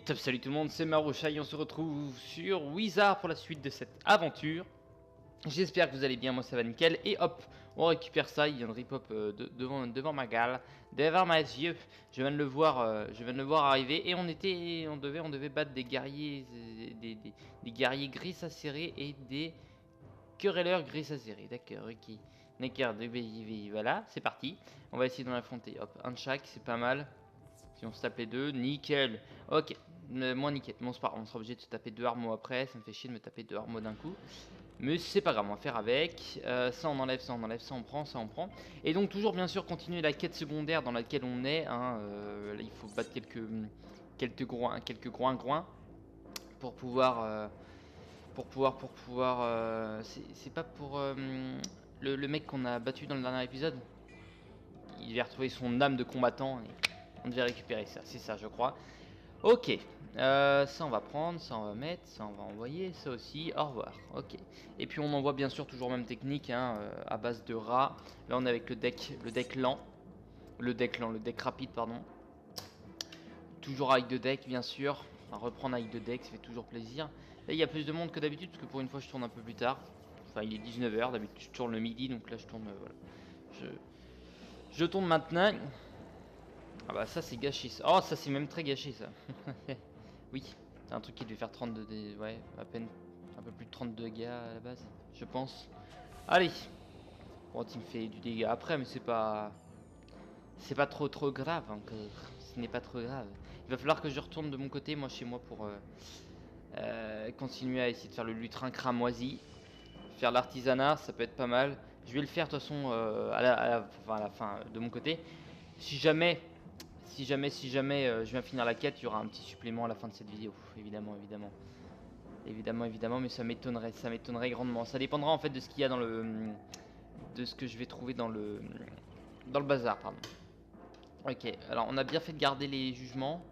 Top, salut tout le monde, c'est Maroucha et on se retrouve sur Wizard pour la suite de cette aventure. J'espère que vous allez bien, moi ça va nickel. Et hop, on récupère ça, il vient de rip-hop devant ma gale, devant mes yeux. Je viens de le voir arriver et on devait battre des guerriers, des guerriers gris acérés et des querelleurs gris acérés. D'accord, ok. D'accord, voilà, c'est parti. On va essayer d'en affronter. Hop, un de chaque, c'est pas mal. Si on se tape les deux, nickel. Ok, moins nickel. Bon, c'est pas grave, on sera obligé de se taper deux armeaux après. Ça me fait chier de me taper deux armeaux d'un coup. Mais c'est pas grave, on va faire avec. Ça on enlève, ça on enlève, ça on prend, ça on prend. Et donc toujours bien sûr continuer la quête secondaire dans laquelle on est. Hein. Là, il faut battre quelques groins pour pouvoir... c'est pas pour le mec qu'on a battu dans le dernier épisode. Il devait retrouver son âme de combattant et on devait récupérer ça, c'est ça je crois. Ok, ça on va prendre, ça on va mettre, ça on va envoyer, ça aussi, au revoir, ok. Et puis on envoie bien sûr toujours même technique, hein, à base de rats. Là on est avec le deck lent, le deck rapide pardon. Toujours avec de deck bien sûr, enfin, reprendre avec de deck ça fait toujours plaisir. Là il y a plus de monde que d'habitude parce que pour une fois je tourne un peu plus tard. Enfin il est 19h, d'habitude je tourne le midi donc là je tourne, voilà. Je tourne maintenant. Ah bah ça c'est gâché ça. Oh ça c'est même très gâché ça. Oui, c'est un truc qui devait faire 32 ouais, à peine un peu plus de 32 dégâts à la base, je pense. Allez. Bon, il me fait du dégât après mais c'est pas trop grave encore. Ce n'est pas trop grave. Il va falloir que je retourne de mon côté moi chez moi pour continuer à essayer de faire le lutrin cramoisi. Faire l'artisanat, ça peut être pas mal. Je vais le faire de toute façon à la fin de mon côté. Si jamais je viens finir la quête, il y aura un petit supplément à la fin de cette vidéo, évidemment, mais ça m'étonnerait grandement. Ça dépendra en fait de ce qu'il y a de ce que je vais trouver dans le bazar, pardon. Ok, alors on a bien fait de garder les jugements,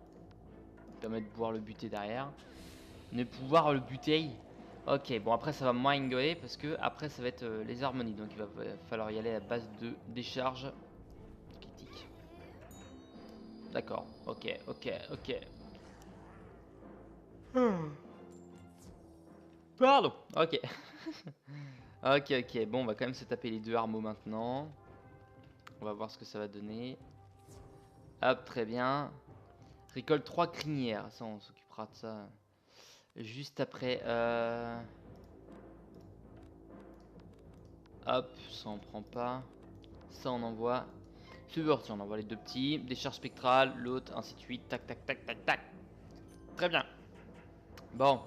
permet de pouvoir le buter derrière, ne pouvoir le buter. Ok, bon après ça va moins engueuler parce que après ça va être les harmonies, donc il va falloir y aller à base de décharge critique. D'accord, ok. Pardon, ok. Ok, bon, on va quand même se taper les deux armeaux maintenant. On va voir ce que ça va donner. Hop, très bien. Récolte 3 crinières, ça on s'occupera de ça juste après. Hop, ça on prend pas. Ça on envoie. Subverti, on envoie les deux petits. Décharge spectrale, l'autre, ainsi de suite. Tac. Très bien. Bon.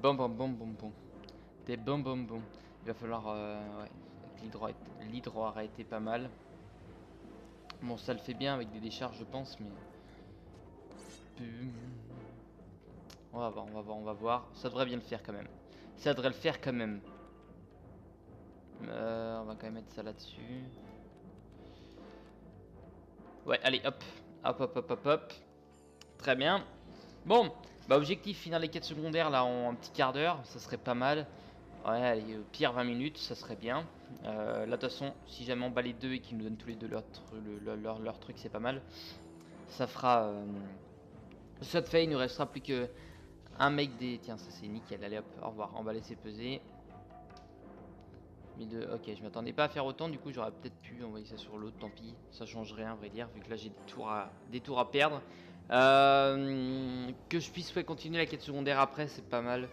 Des bon. Il va falloir, ouais, l'hydro a été pas mal. Bon, ça le fait bien avec des décharges, je pense, mais... On va voir. Ça devrait bien le faire quand même. On va quand même mettre ça là-dessus. Ouais, allez, hop. Très bien. Bon, bah objectif, finir les quêtes secondaires là en un petit quart d'heure, ça serait pas mal. Ouais, allez, au pire 20 minutes, ça serait bien. Là, de toute façon, si jamais on bat les deux et qu'ils nous donnent tous les deux leur truc, c'est pas mal. Ça fera... ça te fait, il nous restera plus que un mec des... Tiens, ça c'est nickel, allez hop, au revoir, on va laisser peser. 1002, ok, je m'attendais pas à faire autant, du coup j'aurais peut-être pu envoyer ça sur l'autre, tant pis. Ça change rien, à vrai dire, vu que là j'ai des tours à perdre. Que je puisse continuer la quête secondaire après, c'est pas mal.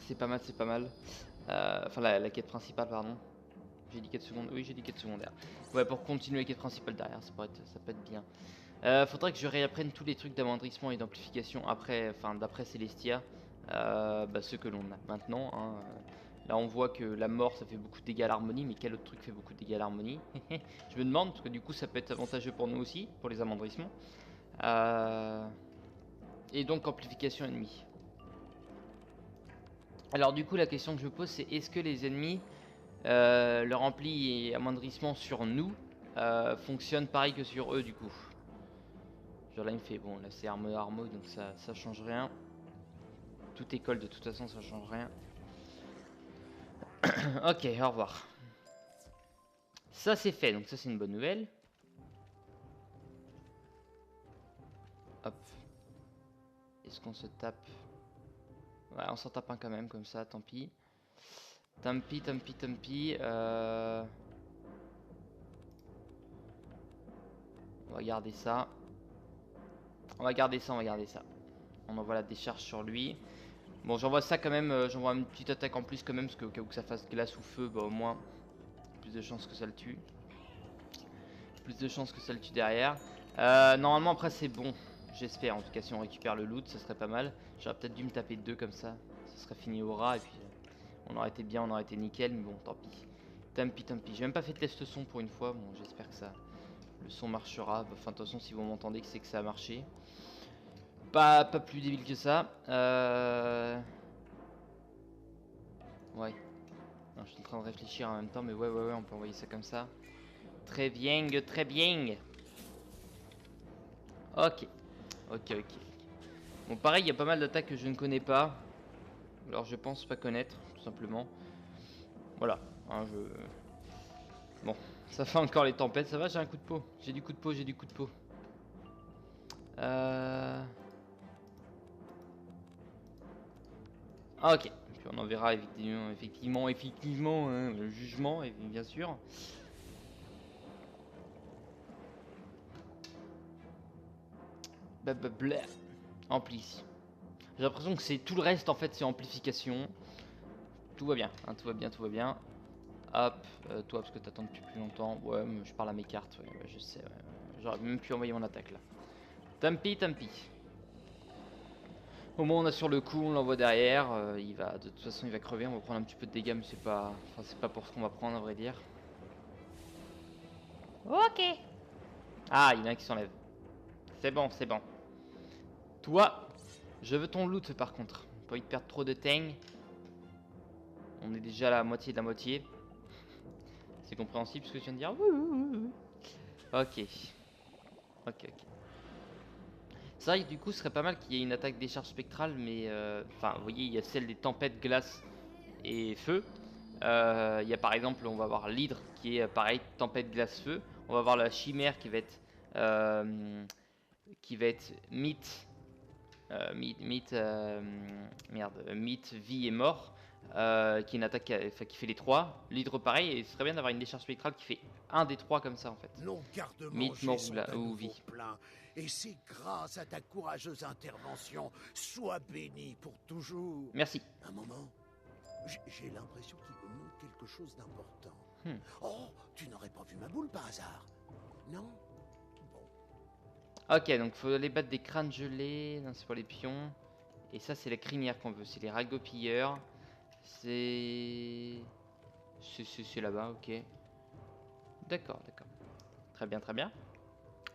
C'est pas mal. Enfin, la quête principale, pardon. J'ai dit quête secondaire. Oui, j'ai dit quête secondaire. Ouais, pour continuer la quête principale derrière, ça peut être bien. Faudrait que je réapprenne tous les trucs d'amoindrissement et d'amplification après, enfin, d'après Celestia. Ceux que l'on a maintenant. Hein. Là, on voit que la mort, ça fait beaucoup de dégâts à l'harmonie, mais quel autre truc fait beaucoup de dégâts à l'harmonie? Je me demande, parce que du coup, ça peut être avantageux pour nous aussi, pour les amoindrissements. Et donc, amplification ennemie. Alors du coup la question que je me pose c'est est-ce que les ennemis, leur ampli et amoindrissement sur nous fonctionnent pareil que sur eux du coup. Genre là il me fait bon là c'est arme donc ça change rien. Tout école de toute façon ça change rien. Ok au revoir. Ça c'est fait donc ça c'est une bonne nouvelle. Hop Est-ce qu'on se tape? Ouais, on s'en tape un quand même, comme ça, tant pis. Tant pis, tant pis, tant pis. On va garder ça. On va garder ça, on va garder ça. On envoie la décharge sur lui. Bon, j'envoie ça quand même, j'envoie une petite attaque en plus quand même, parce que au cas où que ça fasse glace ou feu, bah au moins, plus de chances que ça le tue. Plus de chances que ça le tue derrière. Normalement après c'est bon. J'espère, en tout cas si on récupère le loot, ça serait pas mal. J'aurais peut-être dû me taper 2 comme ça. Ça serait fini au ras et puis on aurait été bien, on aurait été nickel, mais bon, tant pis. Tant pis, tant pis. J'ai même pas fait de test son pour une fois, bon j'espère que ça... Le son marchera. Enfin de toute façon si vous m'entendez que c'est que ça a marché. Pas plus débile que ça. Ouais. Non, je suis en train de réfléchir en même temps, mais ouais, on peut envoyer ça comme ça. Très bien, très bien. Ok. Ok. Bon, pareil, il y a pas mal d'attaques que je ne connais pas. Alors, je pense pas connaître, tout simplement. Voilà. Hein, Bon, ça fait encore les tempêtes. Ça va, j'ai un coup de peau. J'ai du coup de peau. Ok. Puis on en verra effectivement hein, le jugement, bien sûr. Blablabla. Ampli. J'ai l'impression que c'est tout le reste en fait, c'est amplification. Tout va bien, hein, tout va bien. Hop, toi parce que t'attends depuis plus longtemps. Ouais, mais je parle à mes cartes, ouais, je sais. Ouais. J'aurais même pu envoyer mon attaque là. Tant pis. Au moins on a sur le coup, on l'envoie derrière. Il va, de toute façon, il va crever. On va prendre un petit peu de dégâts, mais c'est pas, enfin, c'est pas pour ce qu'on va prendre à vrai dire. Ok. Ah, il y en a un qui s'enlève. C'est bon. Toi, je veux ton loot par contre. Pas envie de perdre trop de temps. On est déjà à la moitié de la moitié. C'est compréhensible ce que je viens de dire. Ok. C'est vrai que du coup ce serait pas mal qu'il y ait une attaque décharge spectrale, mais enfin vous voyez il y a celle des tempêtes, glace et feu. Il y a par exemple, on va voir l'hydre qui est pareil, tempête, glace, feu. On va voir la chimère qui va être mythe, mythe, vie et mort. Qui est une attaque qui fait les trois. L'hydre pareil, et ce serait bien d'avoir une décharge spectrale qui fait un des trois comme ça en fait. Nos garde-manger Mythe, mort sont à ou nouveau vie. pleins, et c'est grâce à ta courageuse intervention. Sois béni pour toujours. Merci. Un moment, j'ai l'impression qu'il me manque quelque chose d'important. Oh, tu n'aurais pas vu ma boule par hasard? Non? Bon. Ok, donc faut aller battre des crânes gelés. Non, c'est pour les pions. Et ça, c'est la crinière qu'on veut. C'est les ragots-pilleurs. C'est là-bas, ok. D'accord. Très bien.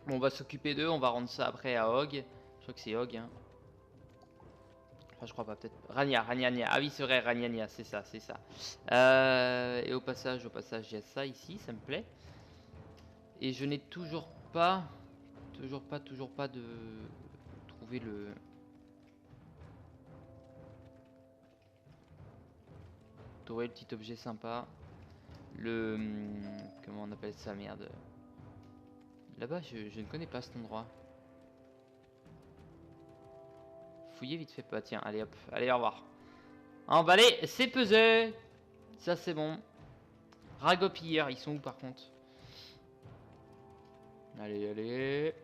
Bon, on va s'occuper d'eux. On va rendre ça après à Hog. Je crois que c'est Hog, hein. Enfin, je crois pas, peut-être. Rania. Ah oui, c'est vrai, Rania, c'est ça. Et au passage, il y a ça ici, ça me plaît. Et je n'ai toujours pas de trouver le... Trouver le petit objet sympa. Le... Comment on appelle ça, merde. Là-bas, je ne connais pas cet endroit. Fouiller vite fait. Bah tiens, allez hop. Allez, au revoir. Emballé, c'est pesé. Ça, c'est bon. Ragopilleurs, ils sont où par contre? Allez.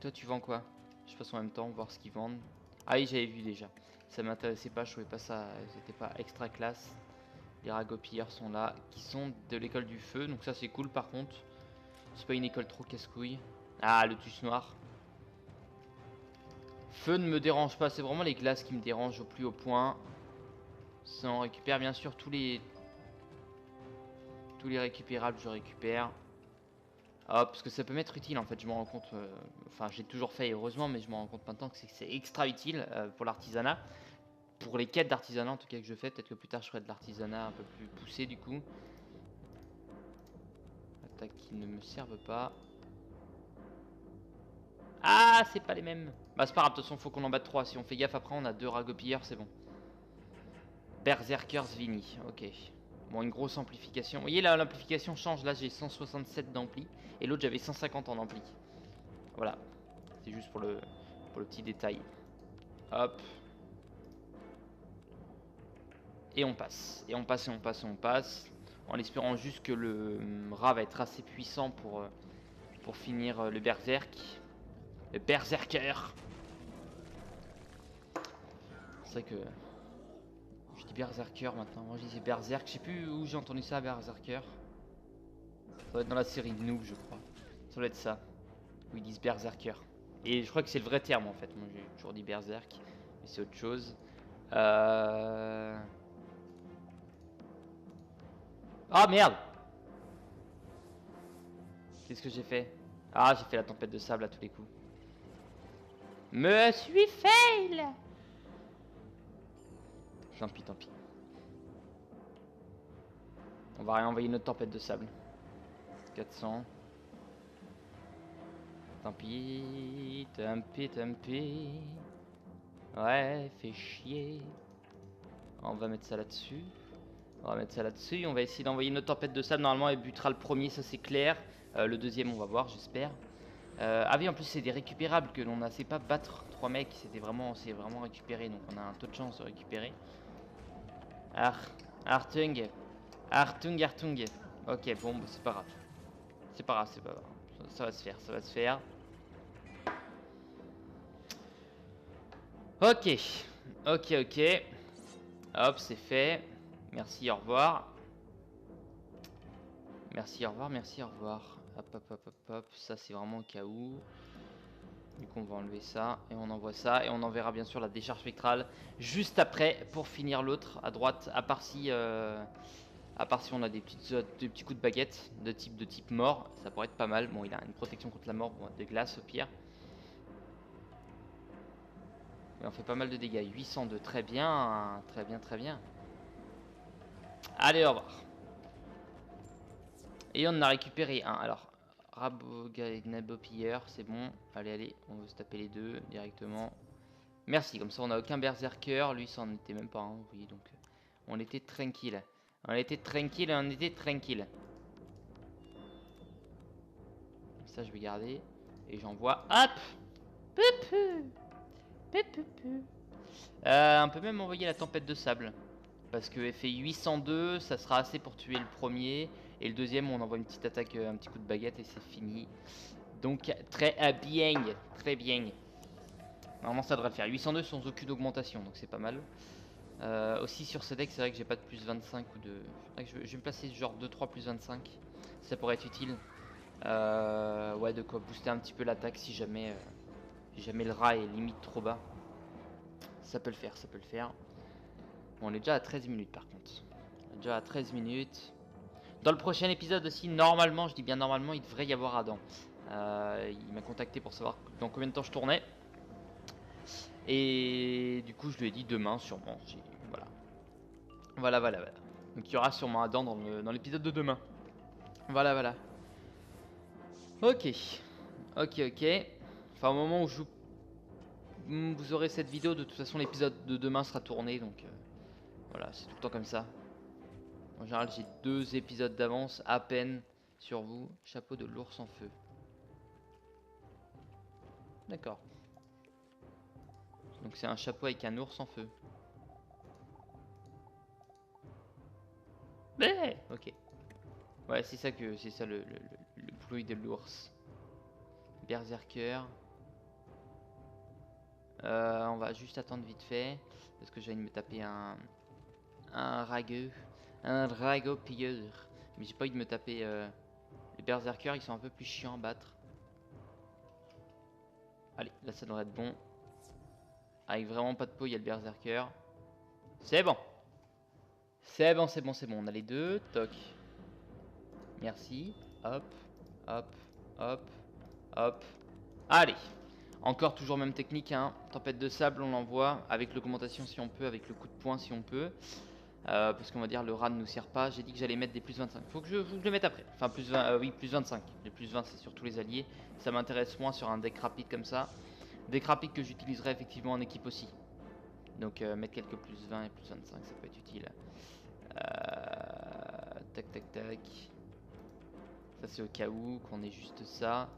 Toi, tu vends quoi? Je passe en même temps, voir ce qu'ils vendent. Ah oui, j'avais vu déjà. Ça m'intéressait pas, je trouvais pas ça... C'était pas extra classe. Les ragopières sont là, qui sont de l'école du feu, donc ça c'est cool par contre. C'est pas une école trop casse-couille. Ah, le tuche noir. Feu ne me dérange pas, c'est vraiment les glaces qui me dérangent au plus haut point. Ça, on récupère bien sûr tous les récupérables, je récupère. Hop, parce que ça peut m'être utile en fait, je me rends compte. Enfin, j'ai toujours fait heureusement, mais je me rends compte maintenant que c'est extra utile pour l'artisanat. Pour les quêtes d'artisanat en tout cas que je fais, peut-être que plus tard je ferai de l'artisanat un peu plus poussé du coup. Attaques qui ne me servent pas. Ah, c'est pas les mêmes. Bah c'est pas grave, de toute façon faut qu'on en batte 3. Si on fait gaffe après on a 2 ragopières, c'est bon. Berserkers Vini, ok. Bon, une grosse amplification. Vous voyez là, l'amplification change. Là j'ai 167 d'ampli. Et l'autre j'avais 150 en ampli. Voilà. C'est juste pour le petit détail. Hop. Et on passe. Et on passe, et on passe, et on passe. En espérant juste que le rat va être assez puissant pour finir le berserk. Le berserker. C'est vrai que... Je dis berserker maintenant. Moi je disais berserk. Je sais plus où j'ai entendu ça, berserker. Ça doit être dans la série Noob, je crois. Ça doit être ça. Où ils disent berserker. Et je crois que c'est le vrai terme en fait. Moi j'ai toujours dit berserk. Mais c'est autre chose. Ah merde! Qu'est-ce que j'ai fait? Ah, j'ai fait la tempête de sable à tous les coups. Me suis fail! Tant pis, tant pis. On va réenvoyer notre tempête de sable. 400. Tant pis, tant pis, tant pis. Ouais, fait chier. On va mettre ça là-dessus. On va mettre ça là-dessus. On va essayer d'envoyer notre tempête de sable. Normalement, elle butera le premier, ça c'est clair. Le deuxième, on va voir, j'espère. Ah oui, en plus, c'est des récupérables que l'on n'a sait pas battre. 3 mecs, c'est vraiment récupéré. Donc, on a un taux de chance de récupérer. Artung. Artung, Artung. Ok, bon, bah, c'est pas grave. C'est pas grave, c'est pas grave. Ça va se faire, ça va se faire. Ok. Ok, ok. Hop, c'est fait. Merci, au revoir. Merci, au revoir, merci, au revoir. Hop, hop, hop, hop, hop. Ça, c'est vraiment au cas où. Du coup, on va enlever ça et on envoie ça. Et on enverra bien sûr la décharge spectrale juste après pour finir l'autre à droite. À part si on a des petits coups de baguette de type mort. Ça pourrait être pas mal. Bon, il a une protection contre la mort, bon, de glace au pire. Mais on fait pas mal de dégâts. 802, très bien. Très bien, très bien. Allez, au revoir. Et on en a récupéré un. Alors, Rabogabopilleur, c'est bon. Allez, allez, on va se taper les deux directement. Merci, comme ça on n'a aucun berserker. Lui, ça en était même pas un, oui, donc on était tranquille. On était tranquille et on était tranquille. Ça, je vais garder. Et j'envoie. Hop! On peut même envoyer la tempête de sable. Parce que fait 802, ça sera assez pour tuer le premier. Et le deuxième, on envoie une petite attaque, un petit coup de baguette et c'est fini. Donc très bien, très bien. Normalement ça devrait le faire. 802 sans aucune augmentation, donc c'est pas mal. Aussi sur ce deck, c'est vrai que j'ai pas de plus 25 ou de... Je vais me placer genre 2-3 plus 25. Ça pourrait être utile. Ouais, de quoi booster un petit peu l'attaque si jamais le rat est limite trop bas. Ça peut le faire, ça peut le faire. Bon, on est déjà à 13 minutes par contre. On est déjà à 13 minutes. Dans le prochain épisode aussi, normalement, je dis bien normalement, il devrait y avoir Adam. Il m'a contacté pour savoir dans combien de temps je tournais. Et du coup, je lui ai dit demain, sûrement. Voilà. Voilà, voilà, voilà. Donc il y aura sûrement Adam dans l'épisode de demain. Voilà, voilà. Ok. Ok, ok. Enfin, au moment où vous aurez cette vidéo, de toute façon, l'épisode de demain sera tourné. Donc voilà, c'est tout le temps comme ça. En général, j'ai 2 épisodes d'avance à peine sur vous. Chapeau de l'ours en feu. D'accord. Donc c'est un chapeau avec un ours en feu. Mais ok. Ouais, c'est ça le bruit de l'ours. Berserker. On va juste attendre vite fait. Parce que j'ai envie de me taper un ragueux. Un rago pilleur. Mais j'ai pas envie de me taper... les berserkers, ils sont un peu plus chiants à battre. Allez, là ça devrait être bon. Avec vraiment pas de peau, il y a le berserker. C'est bon. C'est bon, c'est bon, c'est bon. On a les deux. Toc. Merci. Hop, hop, hop, hop. Allez. Encore toujours même technique, hein. Tempête de sable, on l'envoie avec l'augmentation si on peut, avec le coup de poing si on peut. Parce qu'on va dire le rat ne nous sert pas. J'ai dit que j'allais mettre des plus 25. Faut que je le mette après. Enfin, plus 20, oui, plus 25. Les plus 20, c'est sur tous les alliés. Ça m'intéresse moins sur un deck rapide comme ça. Deck rapide que j'utiliserai effectivement en équipe aussi. Donc, mettre quelques plus 20 et plus 25, ça peut être utile. Tac, tac, tac. Ça, c'est au cas où qu'on ait juste ça.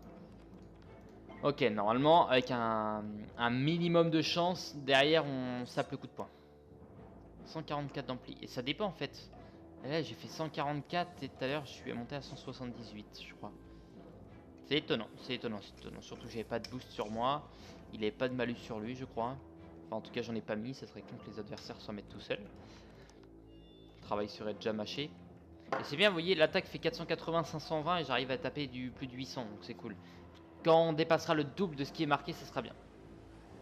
Ok, normalement, avec un minimum de chance, derrière, on sape le coup de poing. 144 d'ampli. Et ça dépend, en fait. Et là, j'ai fait 144 et tout à l'heure, je suis monté à 178, je crois. C'est étonnant, c'est étonnant, c'est étonnant. Surtout que j'avais pas de boost sur moi. Il avait pas de malus sur lui, je crois. Enfin, en tout cas, j'en ai pas mis. Ça serait con que les adversaires s'en mettent tout seuls. Le travail serait déjà mâché. Et c'est bien, vous voyez, l'attaque fait 480, 520 et j'arrive à taper du plus de 800, donc c'est cool. Quand on dépassera le double de ce qui est marqué, ça sera bien.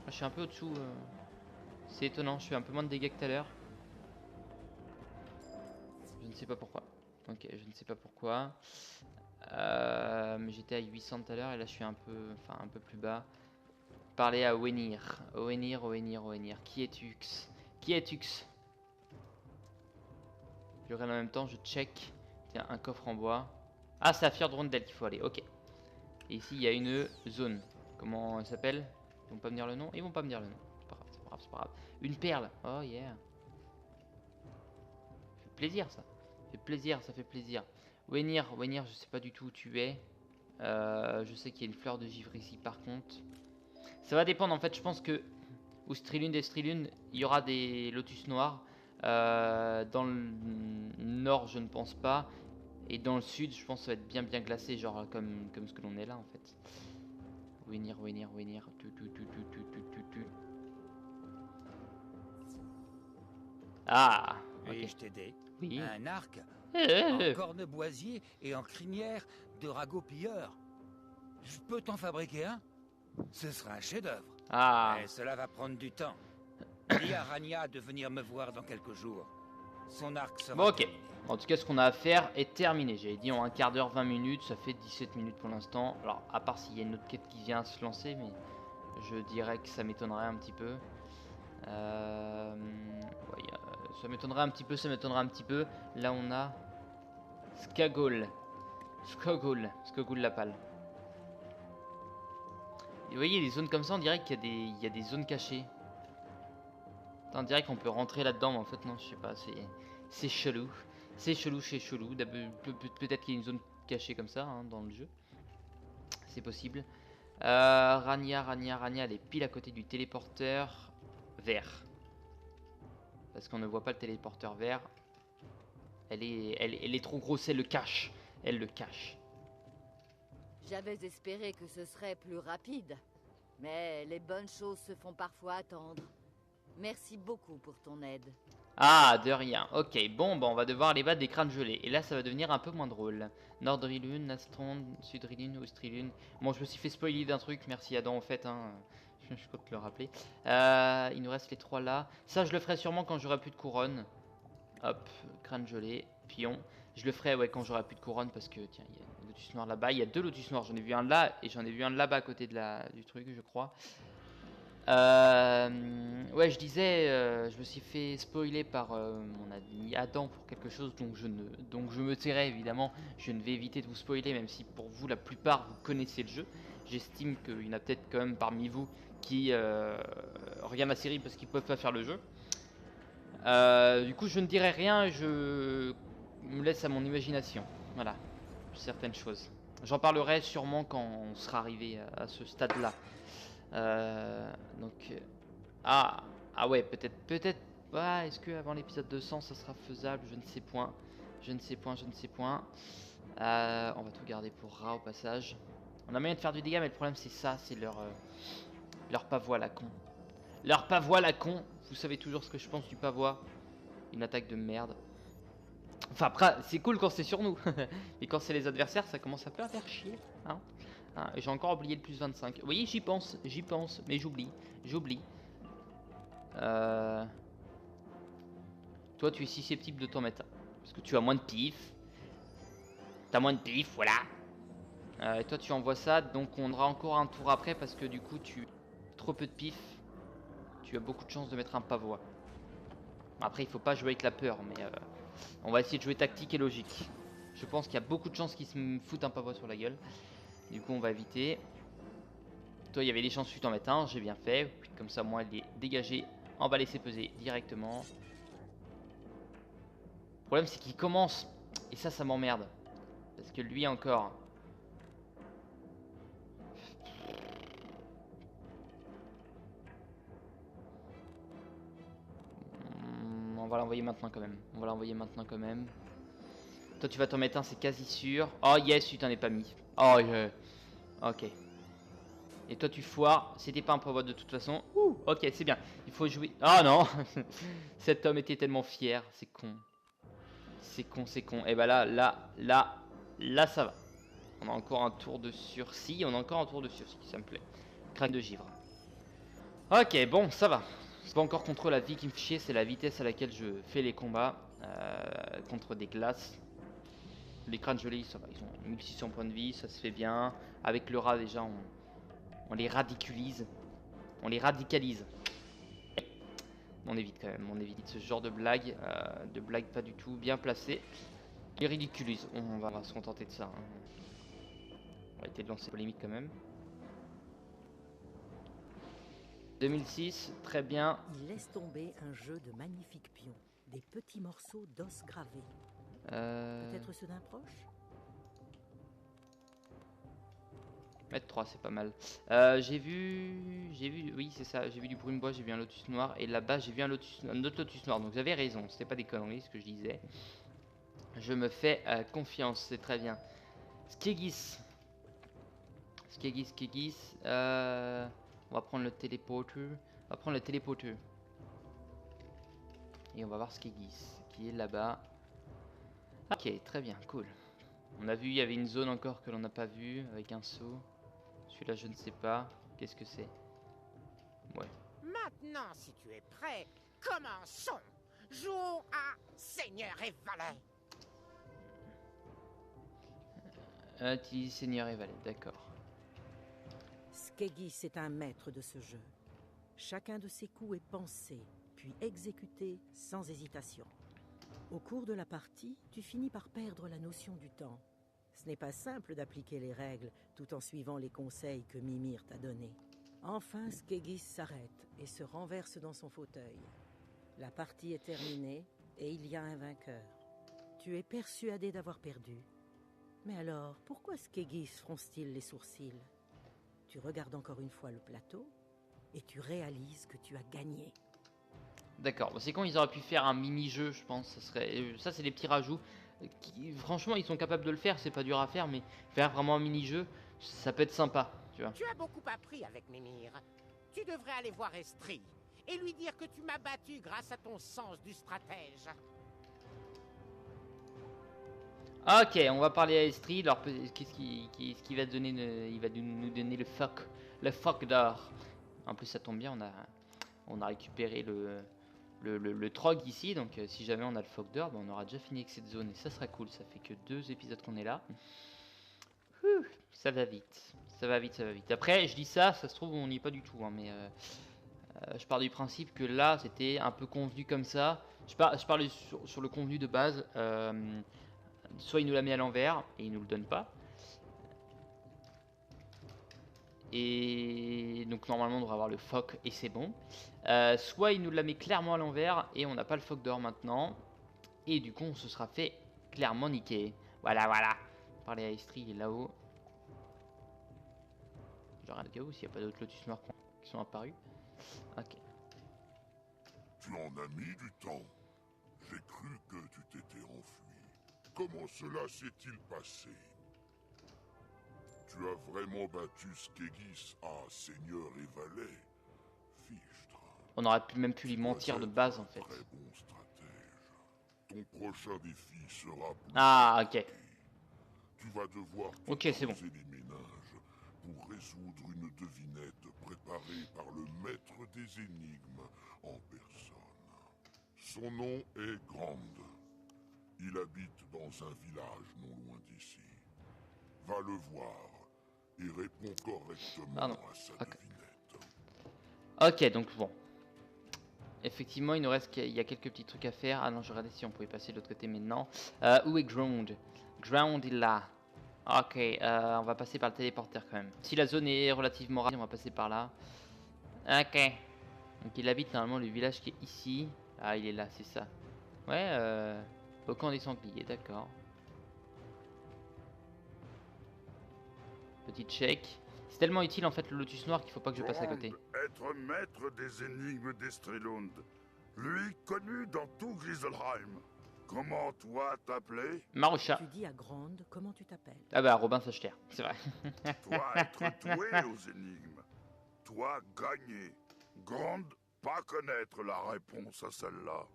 Je suis un peu au-dessous. C'est étonnant, je fais un peu moins de dégâts que tout à l'heure. Je ne sais pas pourquoi. Ok, je ne sais pas pourquoi. Mais j'étais à 800 tout à l'heure et là je suis un peu, un peu plus bas. Parler à Oenir. Oenir, Oenir, Oenir. Qui est Ux? Qui est Ux? Je regarde en même temps, je check. Tiens, un coffre en bois. Ah, c'est à Fjordrondel qu'il faut aller, ok. Et ici il y a une zone. Comment elle s'appelle? Ils vont pas me dire le nom? Ils vont pas me dire le nom. C'est pas grave, c'est pas grave, c'est pas grave. Une perle. Oh yeah. Ça fait plaisir ça. Ça fait plaisir, ça fait plaisir. Wenir, Wenir, je sais pas du tout où tu es. Je sais qu'il y a une fleur de givre ici par contre. Ça va dépendre en fait, je pense que ou Strilune et Strilune, il y aura des lotus noirs. Dans le nord, je ne pense pas. Et dans le sud, je pense que ça va être bien bien glacé, genre comme ce que l'on est là en fait. Wenir, Wenir, Wenir. Ah, ok. Puis-je t'aider? Oui. Un arc en Eh, corneboisier et en crinière de ragot pilleur. Je peux t'en fabriquer un? Ce sera un chef-d'œuvre. Ah. Mais cela va prendre du temps. Dis à Rania de venir me voir dans quelques jours. Son arc sera Bon, ok. terminé. En tout cas, ce qu'on a à faire est terminé. J'avais dit en un quart d'heure, 20 minutes. Ça fait 17 minutes pour l'instant. Alors, à part s'il y a une autre quête qui vient à se lancer, mais je dirais que ça m'étonnerait un petit peu. Ouais, ça m'étonnerait un petit peu, ça m'étonnerait un petit peu. Là, on a Skagol. Skagol la pâle. Et vous voyez, les zones comme ça, on dirait qu'il y a des zones cachées. On dirait qu'on peut rentrer là-dedans, mais en fait, non, je sais pas, c'est chelou. C'est chelou, c'est chelou. Peut-être qu'il y a une zone cachée comme ça hein, dans le jeu. C'est possible. Rania, elle est pile à côté du téléporteur vert. Parce qu'on ne voit pas le téléporteur vert. Elle est trop grosse, elle le cache. Elle le cache. J'avais espéré que ce serait plus rapide. Mais les bonnes choses se font parfois attendre. Merci beaucoup pour ton aide. Ah, de rien. Ok, bon, bah on va devoir aller battre des crânes gelés. Et là, ça va devenir un peu moins drôle. Nordrilune, Nastron, Sudrilune, Ostrilune. Bon, je me suis fait spoiler d'un truc. Merci Adam, en fait. Hein. Je compte le rappeler. Il nous reste les trois là. Ça, je le ferai sûrement quand j'aurai plus de couronne. Hop, crâne gelé, pion. Je le ferai ouais, quand j'aurai plus de couronne parce que, tiens, il y a un lotus noir là-bas. Il y a deux lotus noirs. J'en ai vu un là et j'en ai vu un là-bas à côté du truc, je crois. Ouais, je disais, je me suis fait spoiler par mon ami Adam pour quelque chose, donc je me tairai évidemment. Je ne vais éviter de vous spoiler, même si pour vous, la plupart, vous connaissez le jeu. J'estime qu'il y en a peut-être quand même parmi vous qui regardent la série parce qu'ils peuvent pas faire le jeu. Du coup, je ne dirai rien, je me laisse à mon imagination. Voilà, certaines choses. J'en parlerai sûrement quand on sera arrivé à ce stade-là. Donc ah ouais, peut-être ah, est-ce que avant l'épisode 200 ça sera faisable, je ne sais point. On va tout garder pour Ra au passage. On a moyen de faire du dégât, mais le problème c'est ça, c'est leur pavois la con. Leur pavois la con. Vous savez toujours ce que je pense du pavois. Une attaque de merde. Enfin après c'est cool quand c'est sur nous. Et quand c'est les adversaires ça commence un peu à faire chier hein. Ah, j'ai encore oublié le plus 25. Vous voyez, j'y pense, mais j'oublie. Toi, tu es susceptible de t'en mettre un. Parce que tu as moins de pif. T'as moins de pif, voilà. Et toi, tu envoies ça, donc on aura encore un tour après parce que du coup, tu as trop peu de pif. Tu as beaucoup de chances de mettre un pavois. Après, il faut pas jouer avec la peur, mais on va essayer de jouer tactique et logique. Je pense qu'il y a beaucoup de chances qu'ils se foutent un pavois sur la gueule. Du coup, on va éviter. Toi, il y avait des chances que tu t'en mettes un, j'ai bien fait. Comme ça, moi, il est dégagé. On va laisser peser directement. Le problème, c'est qu'il commence. Et ça m'emmerde. Parce que lui, encore. va l'envoyer maintenant quand même. On va l'envoyer maintenant quand même. Toi tu vas t'en mettre un, c'est quasi sûr. Oh yes, tu t'en es pas mis. Oh yeah. Ok. Et toi tu foires, c'était pas un prévôt de toute façon. Ouh, ok, c'est bien. Il faut jouer. Ah non. Cet homme était tellement fier, c'est con. C'est con, c'est con. Et bah là ça va. On a encore un tour de sursis, on a encore un tour de sursis, ça me plaît. Craque de givre. Ok, bon, ça va. C'est pas encore contre la vie qui me fait chier, c'est la vitesse à laquelle je fais les combats contre des glaces. Les crânes gelés, ça va, ils ont 1600 points de vie, ça se fait bien. Avec le rat déjà, on les ridiculise. On les radicalise. On évite quand même, on évite ce genre de blague pas du tout bien placées. On les ridiculise, on va se contenter de ça. Hein. On va essayer de lancer polémique quand même. 2006, très bien. Il laisse tomber un jeu de magnifiques pions, des petits morceaux d'os gravés. Peut-être ceux d'un proche? Mettre 3, c'est pas mal. J'ai vu, oui c'est ça, j'ai vu du brume bois, j'ai vu un lotus noir, et là-bas j'ai vu un autre lotus noir, donc j'avais raison, c'était pas des conneries ce que je disais. Je me fais confiance, c'est très bien. Skegis. On va prendre le téléporteur. Et on va voir Skegis, qui est là-bas. Ok, très bien, cool. On a vu, il y avait une zone encore que l'on n'a pas vue, avec un saut. Celui-là, je ne sais pas. Qu'est-ce que c'est? Ouais. Maintenant, si tu es prêt, commençons. Jouons à Seigneur et Valet. Utilise Seigneur et Valet, d'accord. Skegis est un maître de ce jeu. Chacun de ses coups est pensé, puis exécuté sans hésitation. Au cours de la partie, tu finis par perdre la notion du temps. Ce n'est pas simple d'appliquer les règles tout en suivant les conseils que Mimir t'a donnés. Enfin, Skegis s'arrête et se renverse dans son fauteuil. La partie est terminée et il y a un vainqueur. Tu es persuadé d'avoir perdu. Mais alors, pourquoi Skegis fronce-t-il les sourcils? Tu regardes encore une fois le plateau et tu réalises que tu as gagné. D'accord, c'est quand ils auraient pu faire un mini-jeu, je pense. Ça, c'est des petits rajouts. Franchement, ils sont capables de le faire, c'est pas dur à faire, mais faire vraiment un mini-jeu, ça peut être sympa, tu vois. Tu as beaucoup appris avec Mimir. Tu devrais aller voir Estrie et lui dire que tu m'as battu grâce à ton sens du stratège. Ok, on va parler à Estrie. Alors, qu'est-ce qui va donner il va nous donner le phoque d'or. En plus, ça tombe bien, on a récupéré le trog ici. Donc, si jamais on a le phoque d'or, on aura déjà fini avec cette zone et ça sera cool. Ça fait que 2 épisodes qu'on est là. Ça va vite, ça va vite. Après, je dis ça se trouve, on n'y est pas du tout. Hein, mais je pars du principe que là, c'était un peu convenu comme ça. Je parle sur le convenu de base. Soit il nous la met à l'envers et il nous le donne pas. Et donc normalement on devrait avoir le phoque et c'est bon. Soit il nous la met clairement à l'envers et on n'a pas le phoque d'or maintenant. Et du coup on se sera fait clairement niquer. Voilà. Parler à Estrie, il est là-haut. Je regarde au cas où s'il n'y a pas d'autres lotus noirs qui sont apparus. Ok. Tu en as mis du temps. J'ai cru que tu t'étais enfui. Comment cela s'est-il passé? Tu as vraiment battu Skegis à Seigneur et Valet, Fichtre. On aurait même pu lui mentir de base en fait. Très bon stratège. Ton prochain défi sera plus ok. Tu vas devoir c'est bon. les ménages pour résoudre une devinette préparée par le maître des énigmes en personne. Son nom est Grand. Il habite dans un village non loin d'ici. Va le voir et réponds correctement à sa devinette. Ok, donc bon. Effectivement, il nous reste il y a quelques petits trucs à faire. Ah non, je regardais si on pouvait passer de l'autre côté maintenant. Où est Ground? Ground est là. Ok, on va passer par le téléporteur quand même. Si la zone est relativement rapide, on va passer par là. Ok. Donc il habite normalement le village qui est ici. Ah, il est là, c'est ça. Ouais, au camp des sangliers, d'accord. Petit check. C'est tellement utile en fait le lotus noir qu'il faut pas que je passe à côté. Être maître des énigmes d'Estrelund. Lui connu dans tout Griselheim. Comment toi t'appelais? Marusha. Tu dis à Grande comment tu t'appelles. Ah bah Robin Sachter, c'est vrai. Toi être doué aux énigmes. Toi gagner. Grande, pas connaître la réponse à celle-là.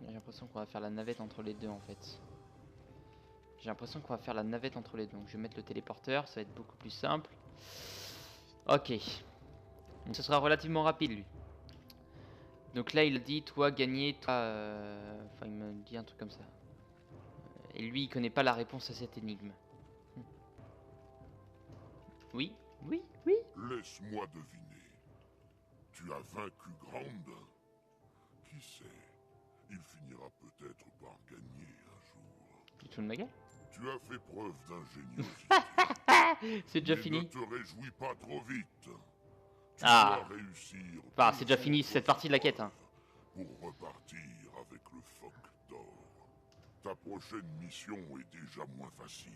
J'ai l'impression qu'on va faire la navette entre les deux en fait. J'ai l'impression qu'on va faire la navette entre les deux. Donc je vais mettre le téléporteur, ça va être beaucoup plus simple. Ok. Donc ce sera relativement rapide lui. Donc là il dit toi gagner, toi... Enfin il me dit un truc comme ça. Et lui il connaît pas la réponse à cette énigme. Oui, oui, oui. Laisse-moi deviner. Tu as vaincu Grande. Qui sait, il finira peut-être par gagner un jour. Tu te fous de ma gueule? Tu as fait preuve d'ingéniosité. C'est déjà Mais fini. ne te réjouis pas trop vite. Tu Ah. dois réussir. Enfin, c'est déjà fini cette partie de la quête. Hein. Pour repartir avec le phoque d'or. Ta prochaine mission est déjà moins facile.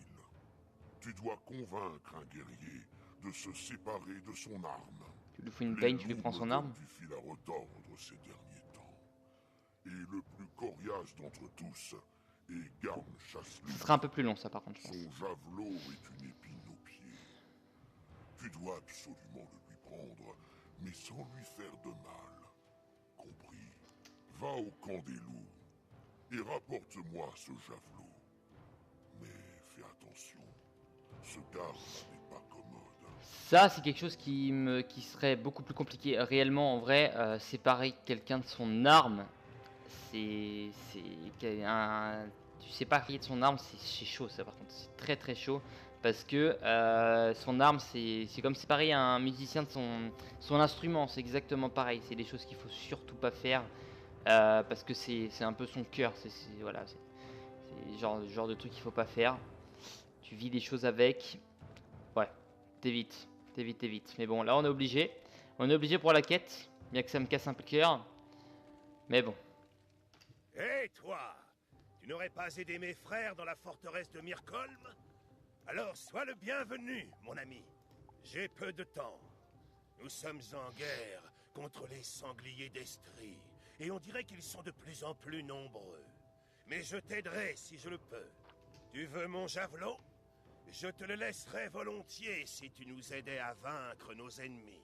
Tu dois convaincre un guerrier de se séparer de son arme. Tu lui fous une baigne, tu lui prends son arme. Du fil à retordre ces derniers temps. Et le plus coriace d'entre tous est Garn Chasse-Loup. Ce sera un peu plus long ça par contre je pense. Son javelot est une épine aux pieds. Tu dois absolument le lui prendre, mais sans lui faire de mal. Compris? Va au camp des loups et rapporte-moi ce javelot. Mais fais attention, ce garde n'est pas commode. Ça c'est quelque chose qui serait beaucoup plus compliqué. Réellement en vrai, séparer quelqu'un de son arme, c'est tu séparer de son arme, c'est chaud ça par contre. C'est très très chaud. Parce que son arme, c'est comme séparer un musicien de son instrument. C'est exactement pareil. C'est des choses qu'il faut surtout pas faire. Parce que c'est un peu son cœur. Voilà, c'est le genre de truc qu'il faut pas faire. Tu vis des choses avec. Ouais, t'évites. Mais bon, là on est obligé. On est obligé pour la quête. Bien que ça me casse un peu le cœur. Mais bon. Hé, toi! Tu n'aurais pas aidé mes frères dans la forteresse de Myrkolm? Alors sois le bienvenu, mon ami. J'ai peu de temps. Nous sommes en guerre contre les sangliers d'Estrie, et on dirait qu'ils sont de plus en plus nombreux. Mais je t'aiderai si je le peux. Tu veux mon javelot? Je te le laisserai volontiers si tu nous aidais à vaincre nos ennemis.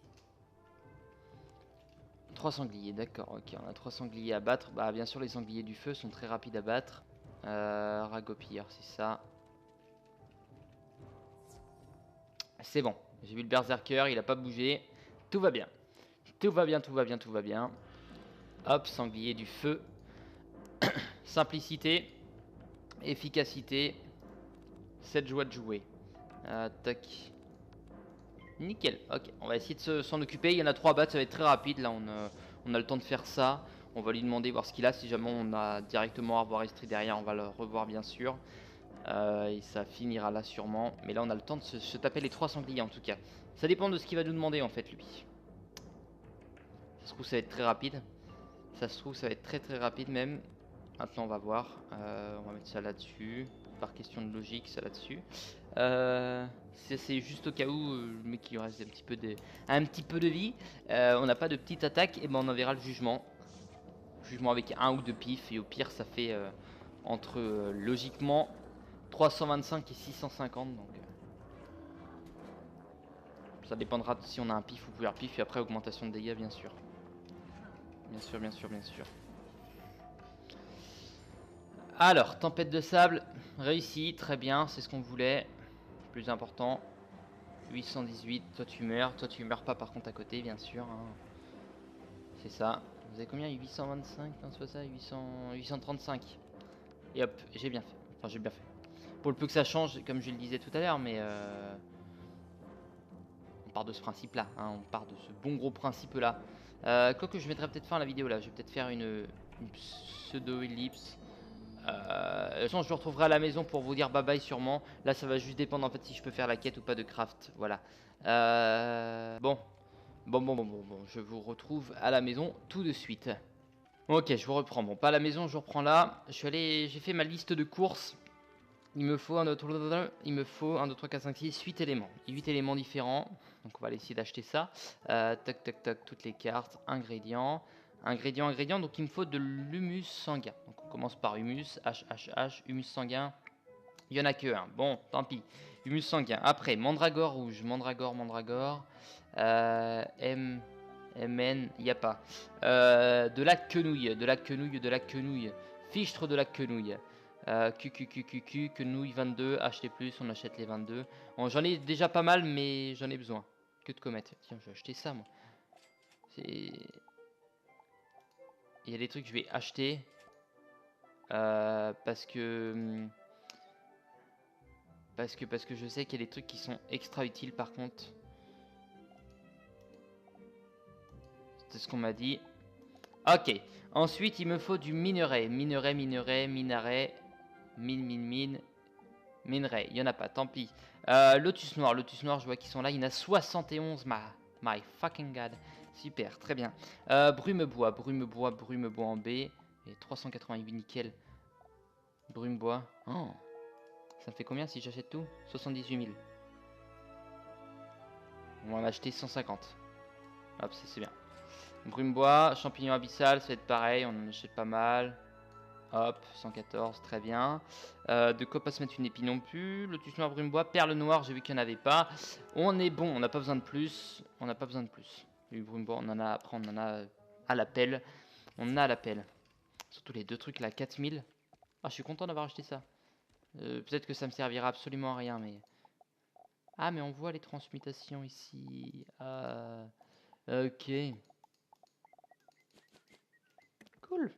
3 sangliers, d'accord, ok, on a 3 sangliers à battre. Bah bien sûr les sangliers du feu sont très rapides à battre. Ragopir, c'est ça. C'est bon, j'ai vu le berserker, il a pas bougé. Tout va bien. Tout va bien. Hop, sanglier du feu. Simplicité. Efficacité. 7 joies de jouer. Tac. Nickel, ok. On va essayer de s'en occuper. Il y en a 3 à battre, ça va être très rapide. Là, on a le temps de faire ça. On va lui demander voir ce qu'il a. Si jamais on a directement à revoir Estrie derrière, on va le revoir bien sûr. Et ça finira là sûrement. Mais là on a le temps de se taper les 3 sangliers en tout cas. Ça dépend de ce qu'il va nous demander en fait lui. Ça se trouve ça va être très rapide. Ça se trouve ça va être très très rapide même. Maintenant on va voir. On va mettre ça là-dessus. Par question de logique ça là-dessus. C'est juste au cas où le mec qui lui reste un petit peu de vie. On n'a pas de petite attaque. Et ben on enverra le jugement. Jugement avec 1 ou 2 pifs. Et au pire ça fait entre logiquement 325 et 650 donc ça dépendra de si on a un pif ou plusieurs pif et après augmentation de dégâts bien sûr. Bien sûr. Alors tempête de sable réussi, très bien, c'est ce qu'on voulait. Plus important 818, toi tu meurs pas par contre à côté bien sûr hein. C'est ça, vous avez combien? 825, non c'est pas ça, 835 et hop, j'ai bien fait. Pour le peu que ça change, comme je le disais tout à l'heure, mais on part de ce principe-là, hein, on part de ce bon gros principe-là. Quoique je mettrai peut-être fin à la vidéo là, je vais peut-être faire une pseudo-ellipse. De toute façon, je me retrouverai à la maison pour vous dire bye bye sûrement. Là, ça va juste dépendre en fait si je peux faire la quête ou pas de craft. Voilà. Bon, je vous retrouve à la maison tout de suite. Ok, je vous reprends. Bon, pas à la maison, je reprends là. J'ai fait ma liste de courses. Il me faut un 2, 3, 4, 5, 6, 8 éléments. 8 éléments différents. Donc on va essayer d'acheter ça. Tac, tac, tac, toutes les cartes. Ingrédients. Ingrédients. Donc il me faut de l'humus sanguin. Donc on commence par humus. H. Humus sanguin. Il n'y en a que un. Bon, tant pis. Humus sanguin. Après, mandragore rouge. Mandragore. MN, il n'y a pas. De la quenouille. Fichtre de la quenouille. Quenouille 22, acheter plus, on achète les 22. Bon, j'en ai déjà pas mal, mais j'en ai besoin. Que de comètes. Tiens, je vais acheter ça, moi. Il y a des trucs que je vais acheter. Parce que je sais qu'il y a des trucs qui sont extra utiles, par contre. C'est ce qu'on m'a dit. Ok. Ensuite, il me faut du minerai. Minerai. Minerai, il n'y en a pas, tant pis. Lotus noir, je vois qu'ils sont là. Il y en a 71, my fucking god. Super, très bien. Brume bois en B. Et 388 nickel. Brume bois. Oh. Ça me fait combien si j'achète tout? 78 000. On va en acheter 150. Hop, c'est bien. Brume bois, champignon abyssal, ça va être pareil, on en achète pas mal. Hop, 114, très bien. De quoi pas se mettre une épine non plus. Lotus noir, brume bois, perle noire, j'ai vu qu'il n'y en avait pas. On est bon, on n'a pas besoin de plus. Du brume bois, on en a après, on en a à l'appel. Surtout les deux trucs là, 4000. Ah, je suis content d'avoir acheté ça. Peut-être que ça me servira absolument à rien, mais... Ah, mais on voit les transmutations ici. Ok. Cool.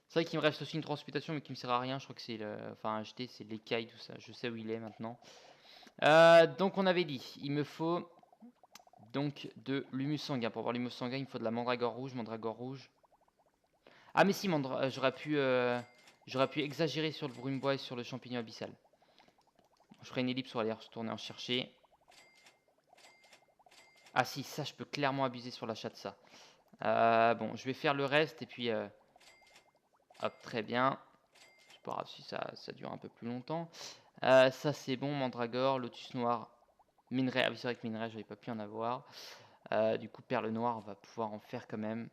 C'est vrai qu'il me reste aussi une transmutation, mais qui me sert à rien. Je crois que c'est acheter, c'est l'écaille, tout ça. Je sais où il est maintenant. Donc on avait dit, il me faut donc de l'humus sanguin. Pour avoir l'humus sanguin, il me faut de la mandragore rouge. Ah mais si, j'aurais pu exagérer sur le brume bois et sur le champignon abyssal. Je ferai une ellipse pour aller retourner en chercher. Ah si, ça je peux clairement abuser sur l'achat de ça. Bon, je vais faire le reste et puis... hop, très bien. C'est pas grave si ça dure un peu plus longtemps. Ça c'est bon, mandragore, lotus noir, minerai. Ah oui, c'est vrai que minerai, j'avais pas pu en avoir. Du coup, perle noire, on va pouvoir en faire quand même.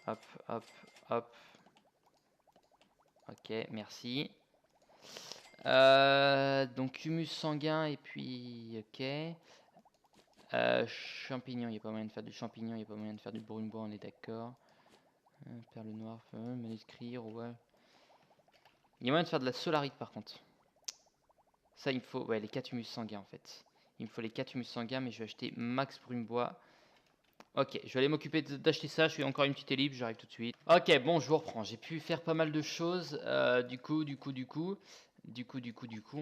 Hop. Ok, merci. Donc humus sanguin et puis... Ok. Champignon, il n'y a pas moyen de faire du champignon, il n'y a pas moyen de faire du brume bois, on est d'accord. Perle noire, manuscrit, ouais. Il y a moyen de faire de la solarite par contre. Ça, il me faut les 4 humus sanguins en fait. Il me faut les 4 humus sanguins, mais je vais acheter max brume bois. Ok, je vais aller m'occuper d'acheter ça. Je fais encore une petite ellipse, j'arrive tout de suite. Ok, bon, je vous reprends. J'ai pu faire pas mal de choses. Du coup, on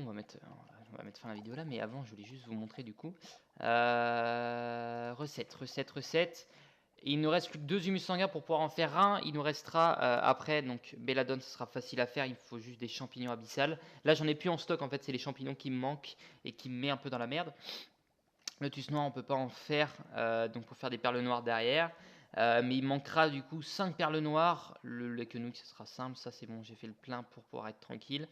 va mettre fin à la vidéo là. Mais avant, je voulais juste vous montrer du coup. Recette. Et il nous reste plus que 2 humus sanguins pour pouvoir en faire un. Il nous restera après, donc Belladone, ce sera facile à faire. Il faut juste des champignons abyssales. Là, j'en ai plus en stock en fait. C'est les champignons qui me manquent et qui me met un peu dans la merde. Lotus noir, on peut pas en faire, donc pour faire des perles noires derrière. Mais il manquera du coup 5 perles noires. Le quenouille, ce sera simple. Ça, c'est bon, j'ai fait le plein pour pouvoir être tranquille.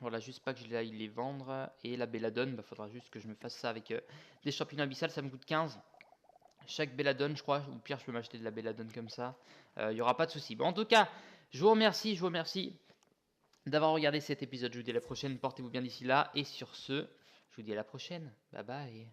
Voilà, juste pas que je aille les vendre. Et la belladone, faudra juste que je me fasse ça avec des champignons abyssales. Ça me coûte 15. Chaque belladone, je crois. Ou pire, je peux m'acheter de la belladone comme ça. Il n'y aura pas de souci. Bon, en tout cas, je vous remercie d'avoir regardé cet épisode. Je vous dis à la prochaine. Portez-vous bien d'ici là. Et sur ce, je vous dis à la prochaine. Bye bye.